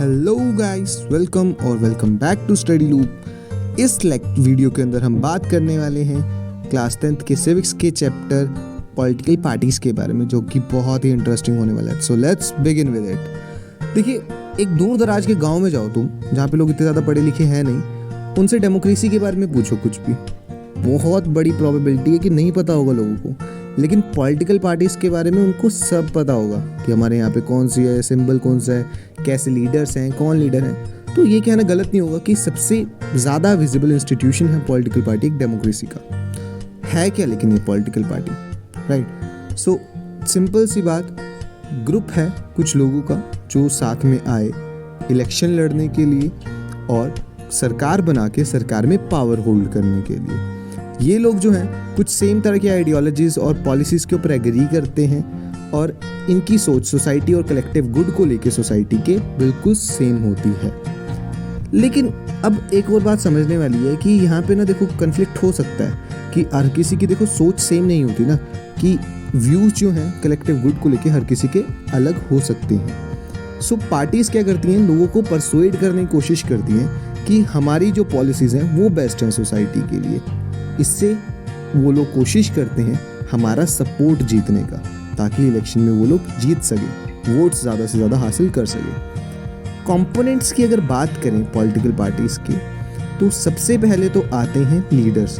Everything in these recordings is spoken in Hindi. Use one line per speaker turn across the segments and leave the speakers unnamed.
हेलो गाइस, वेलकम और welcome back to Study Loop. इस वीडियो के अंदर हम बात करने वाले हैं क्लास 10th के सिविक्स के चैप्टर पॉलिटिकल पार्टीज़ के बारे में, जो कि बहुत ही इंटरेस्टिंग होने वाला है। So let's begin with it. देखिए, एक दूर दराज के गांव में जाओ तुम, जहाँ पे लोग इतने ज़्यादा पढ़े लिखे हैं नहीं, उनसे डेमोक्रेसी के बारे में पूछो कुछ भी, बहुत बड़ी प्रोबेबिलिटी है कि नहीं पता होगा लोगों को। लेकिन पॉलिटिकल पार्टीज़ के बारे में उनको सब पता होगा कि हमारे यहाँ पे कौन सी है, सिंबल कौन सा है, कैसे लीडर्स हैं, कौन लीडर हैं। तो ये कहना गलत नहीं होगा कि सबसे ज़्यादा विजिबल इंस्टीट्यूशन है पॉलिटिकल पार्टी एक डेमोक्रेसी का है। क्या लेकिन ये political party, right? So simple सी बात, ग्रुप है कुछ लोगों का जो साथ में आए इलेक्शन लड़ने के लिए और सरकार बना के सरकार में पावर होल्ड करने के लिए। ये लोग जो हैं कुछ सेम तरह की आइडियोलॉजीज़ और पॉलिसीज़ के ऊपर एग्री करते हैं और इनकी सोच सोसाइटी और कलेक्टिव गुड को लेके सोसाइटी के बिल्कुल सेम होती है। लेकिन अब एक और बात समझने वाली है कि यहाँ पे ना देखो कन्फ्लिक्ट हो सकता है कि हर किसी की देखो सोच सेम नहीं होती ना, कि व्यूज़ जो हैं कलेक्टिव गुड को लेके हर किसी के अलग हो सकते हैं। सो पार्टीज़ क्या करती हैं, लोगों को परसुएड करने की कोशिश करती हैं कि हमारी जो पॉलिसीज़ हैं वो बेस्ट हैं सोसाइटी के लिए। इससे वो लोग कोशिश करते हैं हमारा सपोर्ट जीतने का, ताकि इलेक्शन में वो लोग जीत सकें, वोट्स ज़्यादा से ज़्यादा हासिल कर सकें। कंपोनेंट्स की अगर बात करें पॉलिटिकल पार्टीज़ के, तो सबसे पहले तो आते हैं लीडर्स।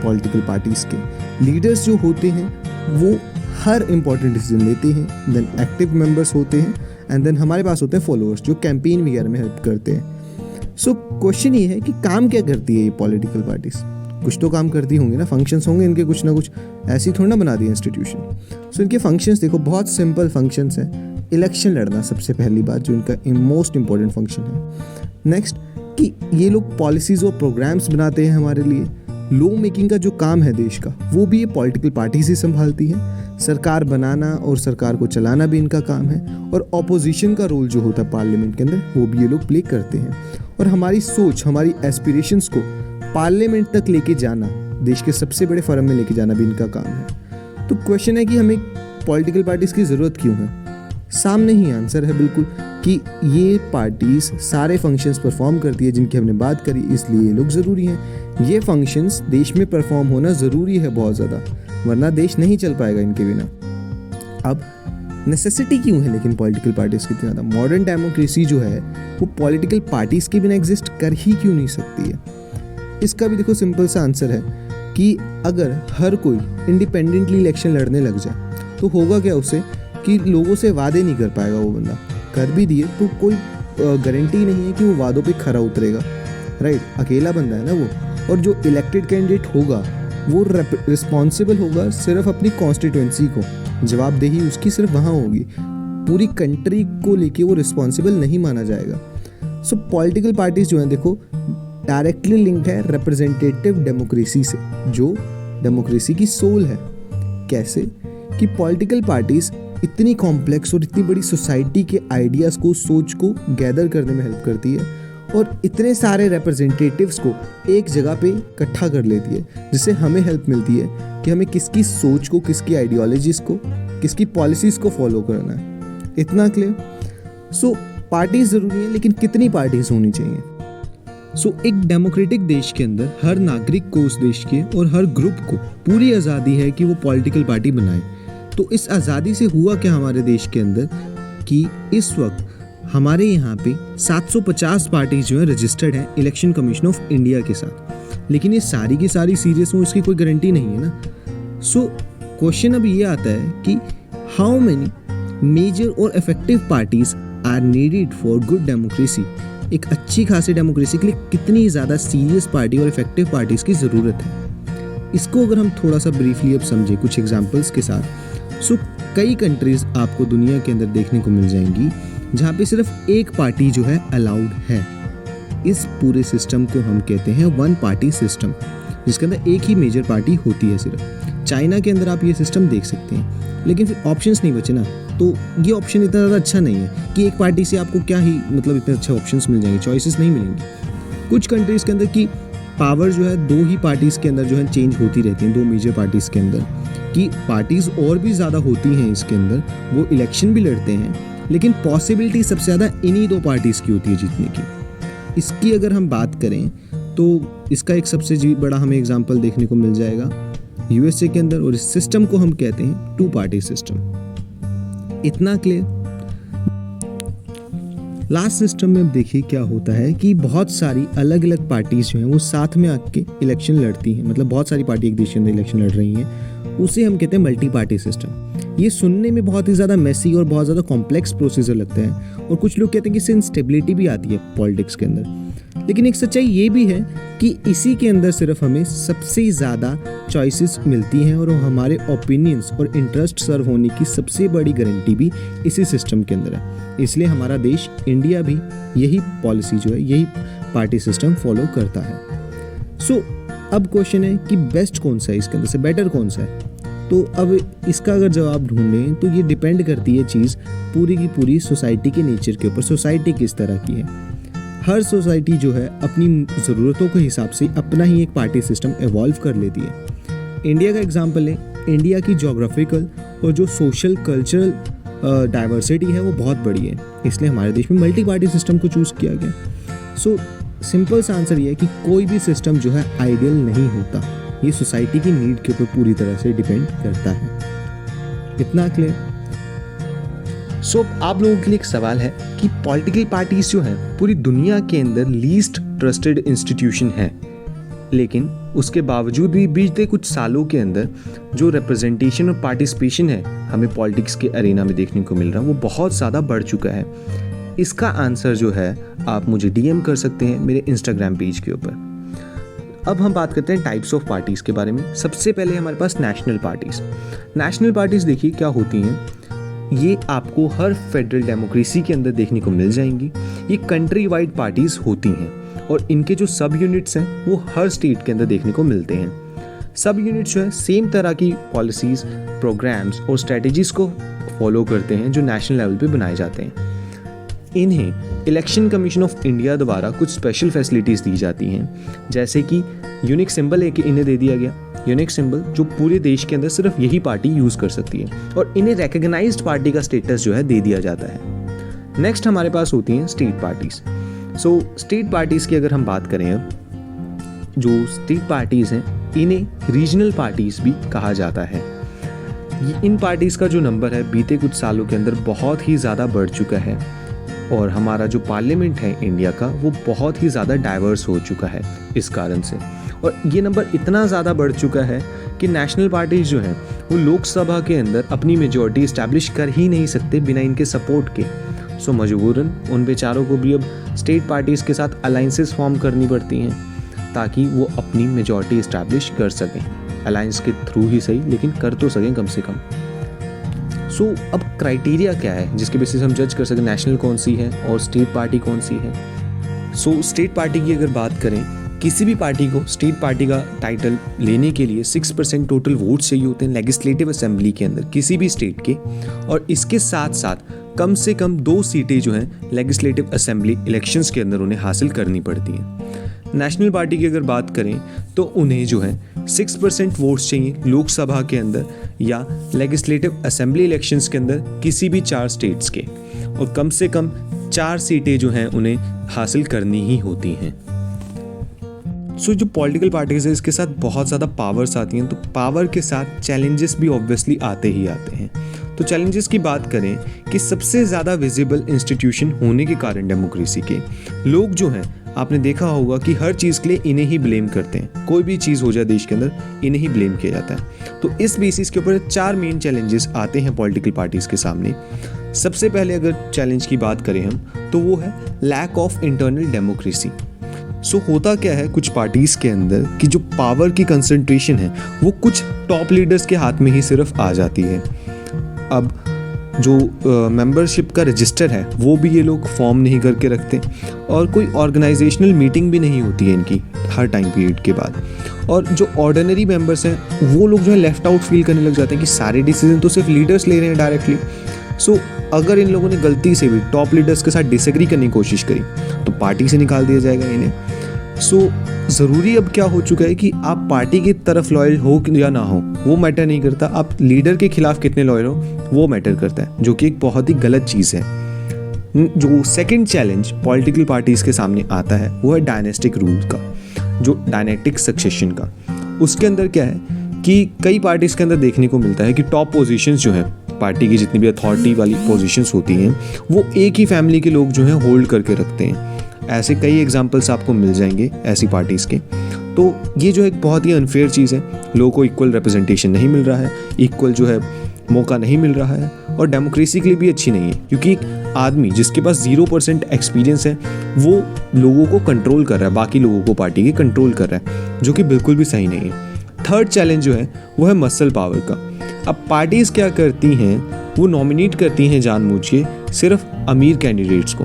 पॉलिटिकल पार्टीज़ के लीडर्स जो होते हैं वो हर इंपॉर्टेंट डिसीजन लेते हैं। देन एक्टिव मेंबर्स होते हैं एंड देन हमारे पास होते हैं फॉलोअर्स जो कैंपेन वगैरह में हेल्प करते हैं। सो क्वेश्चन ये है कि काम क्या करती है ये पॉलिटिकल पार्टीज़? कुछ तो काम करती होंगी ना, फंक्शंस होंगे इनके कुछ ना कुछ, ऐसी थोड़ा ना बना दिए इंस्टीट्यूशन। सो इनके फंक्शंस देखो बहुत सिंपल फंक्शंस हैं। इलेक्शन लड़ना सबसे पहली बात जो इनका मोस्ट इंपॉर्टेंट फंक्शन है। नेक्स्ट कि ये लोग पॉलिसीज़ और प्रोग्राम्स बनाते हैं हमारे लिए। लॉ मेकिंग का जो काम है देश का, वो भी ये पॉलिटिकल पार्टीज ही संभालती है। सरकार बनाना और सरकार को चलाना भी इनका काम है। और ऑपोजिशन का रोल जो होता है पार्लियामेंट के अंदर, वो भी ये लोग प्ले करते हैं। और हमारी सोच, हमारी एस्पिरेशंस को पार्लियामेंट तक लेके जाना, देश के सबसे बड़े फोरम में लेके जाना भी इनका काम है। तो क्वेश्चन है कि हमें पॉलिटिकल पार्टीज़ की ज़रूरत क्यों है? सामने ही आंसर है बिल्कुल कि ये पार्टीज़ सारे फंक्शंस परफॉर्म करती है जिनकी हमने बात करी, इसलिए ये लोग ज़रूरी हैं। ये फंक्शंस देश में परफॉर्म होना ज़रूरी है बहुत ज़्यादा, वरना देश नहीं चल पाएगा इनके बिना। अब नेसेसिटी क्यों है लेकिन पॉलिटिकल पार्टीज़ की इतनी ज़्यादा? मॉडर्न डेमोक्रेसी जो है वो पॉलिटिकल पार्टीज़ के बिना एग्जिस्ट कर ही क्यों नहीं सकती है? इसका भी देखो सिंपल सा आंसर है कि अगर हर कोई इंडिपेंडेंटली इलेक्शन लड़ने लग जाए तो होगा क्या उससे, कि लोगों से वादे नहीं कर पाएगा वो बंदा। कर भी दिए तो कोई गारंटी नहीं है कि वो वादों पे खरा उतरेगा, राइट? अकेला बंदा है ना वो। और जो इलेक्टेड कैंडिडेट होगा वो रिस्पॉन्सिबल होगा सिर्फ अपनी कॉन्स्टिट्यूएंसी को, जवाबदेही उसकी सिर्फ वहाँ होगी, पूरी कंट्री को लेके वो रिस्पॉन्सिबल नहीं माना जाएगा। सो पॉलिटिकल पार्टीज जो हैं देखो डायरेक्टली लिंक्ड है रिप्रेजेंटेटिव डेमोक्रेसी से, जो डेमोक्रेसी की सोल है। कैसे? कि पॉलिटिकल पार्टीज इतनी कॉम्प्लेक्स और इतनी बड़ी सोसाइटी के आइडियाज़ को, सोच को गैदर करने में हेल्प करती है और इतने सारे रिप्रेजेंटेटिव्स को एक जगह पे इकट्ठा कर लेती है, जिससे हमें हेल्प मिलती है कि हमें किसकी सोच को, किसकी आइडियोलॉजीज़ को, किसकी पॉलिसीज़ को फॉलो करना है। इतना क्लियर? सो पार्टीज ज़रूरी है, लेकिन कितनी पार्टीज होनी चाहिए? सो एक डेमोक्रेटिक देश के अंदर हर नागरिक को, उस देश के और हर ग्रुप को पूरी आज़ादी है कि वो पॉलिटिकल पार्टी बनाए। तो इस आज़ादी से हुआ क्या हमारे देश के अंदर कि इस वक्त हमारे यहाँ पे 750 पार्टीज जो है रजिस्टर्ड हैं इलेक्शन कमीशन ऑफ इंडिया के साथ। लेकिन ये सारी की सारी सीरियस हो, इसकी कोई गारंटी नहीं है ना। सो क्वेश्चन अब ये आता है कि हाउ मेनी मेजर और effective parties are needed for good democracy? एक अच्छी खासी डेमोक्रेसी के लिए कितनी ज़्यादा सीरियस पार्टी और इफेक्टिव पार्टीज़ की ज़रूरत है? इसको अगर हम थोड़ा सा ब्रीफली अब समझें कुछ एग्जांपल्स के साथ। सो कई कंट्रीज़ आपको दुनिया के अंदर देखने को मिल जाएंगी जहाँ पे सिर्फ एक पार्टी जो है अलाउड है। इस पूरे सिस्टम को हम कहते हैं वन पार्टी सिस्टम, जिसके अंदर एक ही मेजर पार्टी होती है सिर्फ। चाइना के अंदर आप ये सिस्टम देख सकते हैं, लेकिन फिर ऑप्शंस नहीं बचे ना, तो ये ऑप्शन इतना ज़्यादा अच्छा नहीं है कि एक पार्टी से आपको क्या ही मतलब इतने अच्छे ऑप्शंस मिल जाएंगे, चॉइसेस नहीं मिलेंगी। कुछ कंट्रीज़ के अंदर की पावर जो है दो ही पार्टीज़ के अंदर जो है चेंज होती रहती हैं, दो मेजर पार्टीज़ के अंदर, कि पार्टीज़ और भी ज़्यादा होती हैं इसके अंदर, वो इलेक्शन भी लड़ते हैं लेकिन पॉसिबिलिटी सबसे ज़्यादा इन्हीं दो पार्टीज़ की होती है जीतने की। इसकी अगर हम बात करें तो इसका एक सबसे बड़ा हमें एग्जाम्पल देखने को मिल जाएगा यूएसए के अंदर, और इस सिस्टम को हम कहते हैं 2 पार्टी सिस्टम। इतना क्लियर। लास्ट सिस्टम में अब देखिए क्या होता है कि बहुत सारी अलग अलग पार्टीज जो हैं वो साथ में आके इलेक्शन लड़ती हैं, मतलब बहुत सारी पार्टी एक देश के अंदर इलेक्शन लड़ रही हैं, उसे हम कहते हैं मल्टी पार्टी सिस्टम। ये सुनने में बहुत ही ज़्यादा मेसी और बहुत ज़्यादा कॉम्प्लेक्स प्रोसीजर लगता है, और कुछ लोग कहते हैं कि इससे इंस्टेबिलिटी भी आती है पॉलिटिक्स के अंदर। लेकिन एक सच्चाई ये भी है कि इसी के अंदर सिर्फ हमें सबसे ज़्यादा चॉइसेस मिलती हैं, और हमारे ओपिनियंस और इंटरेस्ट सर्व होने की सबसे बड़ी गारंटी भी इसी सिस्टम के अंदर है। इसलिए हमारा देश इंडिया भी यही पॉलिसी जो है, यही पार्टी सिस्टम फॉलो करता है। सो अब क्वेश्चन है कि बेस्ट कौन सा है, इसके अंदर से बेटर कौन सा है। तो अब इसका अगर जवाब ढूंढें तो ये डिपेंड करती है चीज़ पूरी की पूरी सोसाइटी के नेचर के ऊपर, सोसाइटी किस तरह की है। हर सोसाइटी जो है अपनी ज़रूरतों के हिसाब से अपना ही एक पार्टी सिस्टम एवॉल्व कर लेती है। इंडिया का एग्जांपल है, इंडिया की जोग्राफिकल और जो सोशल कल्चरल डाइवर्सिटी है वो बहुत बड़ी है, इसलिए हमारे देश में मल्टी पार्टी सिस्टम को चूज़ किया गया। सो सिंपल सा आंसर ये है कि कोई भी सिस्टम जो है आइडियल नहीं होता, ये सोसाइटी की नीड के ऊपर पूरी तरह से डिपेंड करता है। इतना क्लियर। सो आप लोगों के लिए एक सवाल है कि पॉलिटिकल पार्टीज जो हैं पूरी दुनिया के अंदर लीस्ट ट्रस्टेड इंस्टीट्यूशन है, लेकिन उसके बावजूद भी बीते कुछ सालों के अंदर जो रिप्रेजेंटेशन और पार्टिसिपेशन है हमें पॉलिटिक्स के अरेना में देखने को मिल रहा है वो बहुत ज़्यादा बढ़ चुका है। इसका आंसर जो है आप मुझे डीएम कर सकते हैं मेरे इंस्टाग्राम पेज के ऊपर। अब हम बात करते हैं टाइप्स ऑफ पार्टीज़ के बारे में। सबसे पहले हमारे पास नेशनल पार्टीज़। नेशनल पार्टीज़ देखिए क्या होती हैं, ये आपको हर फेडरल डेमोक्रेसी के अंदर देखने को मिल जाएंगी। ये कंट्री वाइड पार्टीज़ होती हैं और इनके जो सब यूनिट्स हैं वो हर स्टेट के अंदर देखने को मिलते हैं। सब यूनिट्स जो है सेम तरह की पॉलिसीज़, प्रोग्राम्स और स्ट्रेटजीज़ को फॉलो करते हैं जो नेशनल लेवल पे बनाए जाते हैं। इन्हें इलेक्शन कमीशन ऑफ इंडिया द्वारा कुछ स्पेशल फैसिलिटीज़ दी जाती हैं, जैसे कि यूनिक सिंबल एक इन्हें दे दिया गया, यूनिक सिंबल जो पूरे देश के अंदर सिर्फ यही पार्टी यूज़ कर सकती है, और इन्हें रिकग्नाइज्ड पार्टी का स्टेटस जो है दे दिया जाता है। नेक्स्ट हमारे पास होती हैं स्टेट पार्टीज़। सो स्टेट पार्टीज़ की अगर हम बात करें, अब जो स्टेट पार्टीज़ हैं इन्हें रीजनल पार्टीज़ भी कहा जाता है। इन पार्टीज़ का जो नंबर है बीते कुछ सालों के अंदर बहुत ही ज़्यादा बढ़ चुका है, और हमारा जो पार्लियामेंट है इंडिया का वो बहुत ही ज़्यादा डाइवर्स हो चुका है इस कारण से। और ये नंबर इतना ज़्यादा बढ़ चुका है कि नेशनल पार्टीज़ जो हैं वो लोकसभा के अंदर अपनी मेजॉरिटी इस्टेब्लिश कर ही नहीं सकते बिना इनके सपोर्ट के। सो मजबूरन उन बेचारों को भी अब स्टेट पार्टीज़ के साथ अलाइंसेस फॉर्म करनी पड़ती हैं ताकि वो अपनी मेजॉरिटी इस्टेब्लिश कर सकें। अलाइंस के थ्रू ही सही, लेकिन कर तो सकें कम से कम। सो अब क्राइटेरिया क्या है जिसके बेसिस हम जज कर सकें नेशनल कौन सी है और स्टेट पार्टी कौन सी है। सो स्टेट पार्टी की अगर बात करें, किसी भी पार्टी को स्टेट पार्टी का टाइटल लेने के लिए 6% टोटल वोट चाहिए होते हैं लेजिस्लेटिव असेंबली के अंदर किसी भी स्टेट के, और इसके साथ साथ कम से कम 2 सीटें जो हैं लेजिस्लेटिव असेंबली इलेक्शंस के अंदर उन्हें हासिल करनी पड़ती हैं। नेशनल पार्टी की अगर बात करें तो उन्हें जो है 6% वोट्स चाहिए लोकसभा के अंदर या लेजिस्लेटिव असेंबली इलेक्शंस के अंदर किसी भी 4 स्टेट्स के, और कम से कम 4 सीटें जो हैं उन्हें हासिल करनी ही होती हैं। सो जो पॉलिटिकल पार्टीज है इसके साथ बहुत ज़्यादा पावर्स आती हैं, तो पावर के साथ चैलेंजेस भी ऑब्वियसली आते ही आते हैं। तो चैलेंजेस की बात करें कि सबसे ज़्यादा विजिबल इंस्टीट्यूशन होने के कारण डेमोक्रेसी के लोग जो हैं, आपने देखा होगा कि हर चीज़ के लिए इन्हें ही ब्लेम करते हैं। कोई भी चीज़ हो जाए देश के अंदर इन्हें ही ब्लेम किया जाता है। तो इस बेसिस के ऊपर 4 मेन चैलेंजेस आते हैं पॉलिटिकल पार्टीज़ के सामने। सबसे पहले अगर चैलेंज की बात करें हम, तो वो है लैक ऑफ इंटरनल डेमोक्रेसी। सो होता क्या है कुछ पार्टीज़ के अंदर कि जो पावर की कंसंट्रेशन है वो कुछ टॉप लीडर्स के हाथ में ही सिर्फ आ जाती है। अब जो मेंबरशिप का रजिस्टर है वो भी ये लोग फॉर्म नहीं करके रखते, और कोई ऑर्गेनाइजेशनल मीटिंग भी नहीं होती है इनकी हर टाइम पीरियड के बाद। और जो ऑर्डिनरी मेंबर्स हैं वो लोग जो है लेफ्ट आउट फील करने लग जाते हैं कि सारे डिसीजन तो सिर्फ लीडर्स ले रहे हैं डायरेक्टली। सो अगर इन लोगों ने गलती से भी टॉप लीडर्स के साथ डिसएग्री करने की कोशिश करी तो पार्टी से निकाल दिया जाएगा इन्हें। सो ज़रूरी अब क्या हो चुका है कि आप पार्टी की तरफ लॉयल हो या ना हो वो मैटर नहीं करता, आप लीडर के खिलाफ कितने लॉयल हो वो मैटर करता है, जो कि एक बहुत ही गलत चीज़ है। जो सेकंड चैलेंज पॉलिटिकल पार्टीज़ के सामने आता है वो है डायनेस्टिक रूल का, जो डायनेटिक सक्सेशन का। उसके अंदर क्या है कि कई पार्टीज़ के अंदर देखने को मिलता है कि टॉप पोजीशंस जो है पार्टी की, जितनी भी अथॉरिटी वाली पोजीशंस होती हैं, वो एक ही फैमिली के लोग जो हैं होल्ड करके रखते हैं। ऐसे कई एग्जांपल्स आपको मिल जाएंगे ऐसी पार्टीज़ के। तो ये जो एक बहुत ही अनफेयर चीज़ है, लोगों को इक्वल रिप्रेजेंटेशन नहीं मिल रहा है, इक्वल जो है मौका नहीं मिल रहा है, और डेमोक्रेसी के लिए भी अच्छी नहीं है, क्योंकि एक आदमी जिसके पास 0% एक्सपीरियंस है वो लोगों को कंट्रोल कर रहा है, बाकी लोगों को पार्टी के कंट्रोल कर रहा है, जो कि बिल्कुल भी सही नहीं है। थर्ड चैलेंज जो है वो है मसल पावर का। अब पार्टीज़ क्या करती हैं, वो नॉमिनेट करती हैं जानबूझ के सिर्फ अमीर कैंडिडेट्स को,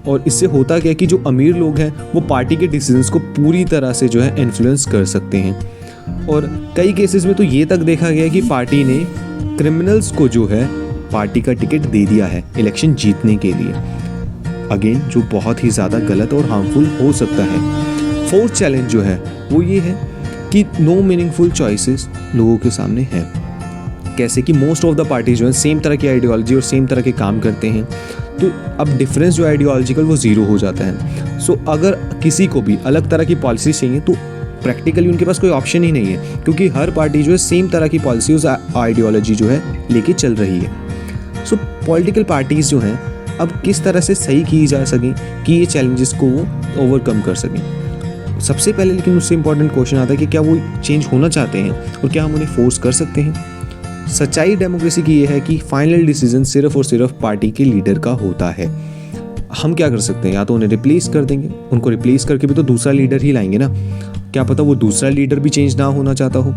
और इससे होता क्या है कि जो अमीर लोग हैं वो पार्टी के डिसीजंस को पूरी तरह से जो है इन्फ्लुएंस कर सकते हैं। और कई केसेस में तो ये तक देखा गया है कि पार्टी ने क्रिमिनल्स को जो है पार्टी का टिकट दे दिया है इलेक्शन जीतने के लिए, अगेन जो बहुत ही ज़्यादा गलत और हार्मफुल हो सकता है। फोर्थ चैलेंज जो है वो ये है कि नो मीनिंगफुल चॉइसेस लोगों के सामने हैं। कैसे कि मोस्ट ऑफ द पार्टी जो है सेम तरह की आइडियोलॉजी और सेम तरह के काम करते हैं, तो अब डिफरेंस जो आइडियोलॉजिकल वो ज़ीरो हो जाता है। सो अगर किसी को भी अलग तरह की पॉलिसी चाहिए तो प्रैक्टिकली उनके पास कोई ऑप्शन ही नहीं है, क्योंकि हर पार्टी जो है सेम तरह की पॉलिसी उस आइडियोलॉजी जो है लेके चल रही है। सो पॉलिटिकल पार्टीज़ जो हैं अब किस तरह से सही की जा सकें कि ये चैलेंजेस को वो ओवरकम कर सकें। सबसे पहले लेकिन उससे इम्पॉर्टेंट क्वेश्चन आता है कि क्या वो चेंज होना चाहते हैं और क्या हम उन्हें फोर्स कर सकते हैं। सच्चाई डेमोक्रेसी की ये है कि फाइनल डिसीजन सिर्फ और सिर्फ पार्टी के लीडर का होता है। हम क्या कर सकते हैं, या तो उन्हें रिप्लेस कर देंगे, उनको रिप्लेस करके भी तो दूसरा लीडर ही लाएंगे ना, क्या पता वो दूसरा लीडर भी चेंज ना होना चाहता हो,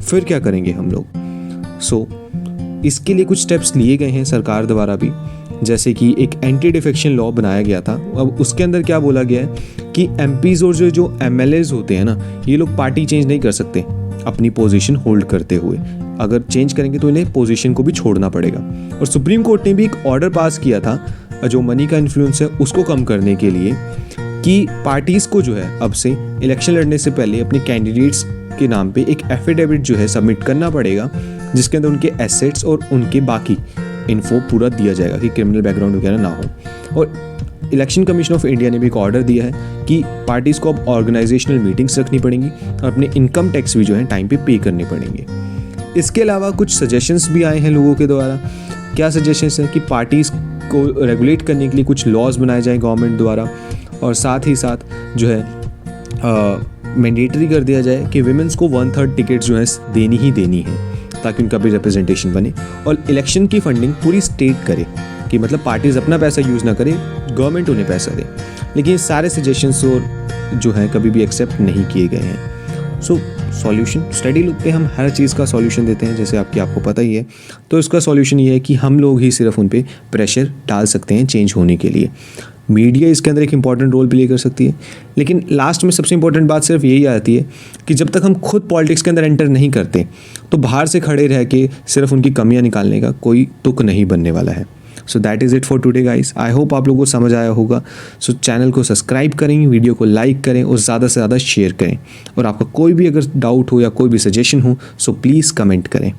फिर क्या करेंगे हम लोग। सो इसके लिए कुछ स्टेप्स लिए गए हैं सरकार द्वारा भी, जैसे कि एक एंटी डिफेक्शन लॉ बनाया गया था। अब उसके अंदर क्या बोला गया है कि एमपीज और जो एमएलएज होते हैं ना, ये लोग पार्टी चेंज नहीं कर सकते अपनी पोजीशन होल्ड करते हुए, अगर चेंज करेंगे तो इन्हें पोजीशन को भी छोड़ना पड़ेगा। और सुप्रीम कोर्ट ने भी एक ऑर्डर पास किया था जो मनी का इन्फ्लुएंस है उसको कम करने के लिए, कि पार्टीज़ को जो है अब से इलेक्शन लड़ने से पहले अपने कैंडिडेट्स के नाम पे एक एफिडेविट जो है सबमिट करना पड़ेगा, जिसके अंदर उनके एसेट्स और उनके बाकी इन्फो पूरा दिया जाएगा कि क्रिमिनल बैकग्राउंड वगैरह ना हो। और इलेक्शन कमीशन ऑफ इंडिया ने भी एक ऑर्डर दिया है कि पार्टीज़ को अब ऑर्गेनाइजेशनल मीटिंग्स रखनी पड़ेंगी और अपने इनकम टैक्स भी जो है टाइम पे करने पड़ेंगे। इसके अलावा कुछ सजेशंस भी आए हैं लोगों के द्वारा। क्या सजेशंस हैं कि पार्टीज़ को रेगुलेट करने के लिए कुछ लॉज बनाए जाएँ गवर्नमेंट द्वारा, और साथ ही साथ जो है मैंडेटरी कर दिया जाए कि विमेंस को 1/3 टिकट जो है देनी ही देनी है, ताकि उनका भी रिप्रेजेंटेशन बने। और इलेक्शन की फंडिंग पूरी स्टेट करे, कि मतलब पार्टीज़ अपना पैसा यूज़ ना करे, गवर्नमेंट उन्हें पैसा दे। लेकिन सारे सजेशंस और जो हैं कभी भी एक्सेप्ट नहीं किए गए हैं। सो सॉल्यूशन, स्टडी लूप पे हम हर चीज़ का सॉल्यूशन देते हैं, जैसे आपको पता ही है। तो इसका सॉल्यूशन ये है कि हम लोग ही सिर्फ उन पे प्रेशर डाल सकते हैं चेंज होने के लिए। मीडिया इसके अंदर एक इंपॉर्टेंट रोल प्ले कर सकती है, लेकिन लास्ट में सबसे इंपॉर्टेंट बात सिर्फ यही आती है कि जब तक हम खुद पॉलिटिक्स के अंदर एंटर नहीं करते, तो बाहर से खड़े रह के सिर्फ उनकी कमियां निकालने का कोई तुक नहीं बनने वाला है। So that is it for today guys. I hope आप लोगों को समझ आया होगा। सो चैनल को सब्सक्राइब करें, वीडियो को लाइक करें और ज़्यादा से ज़्यादा शेयर करें। और आपका कोई भी अगर डाउट हो या कोई भी सजेशन हो, सो प्लीज़ कमेंट करें।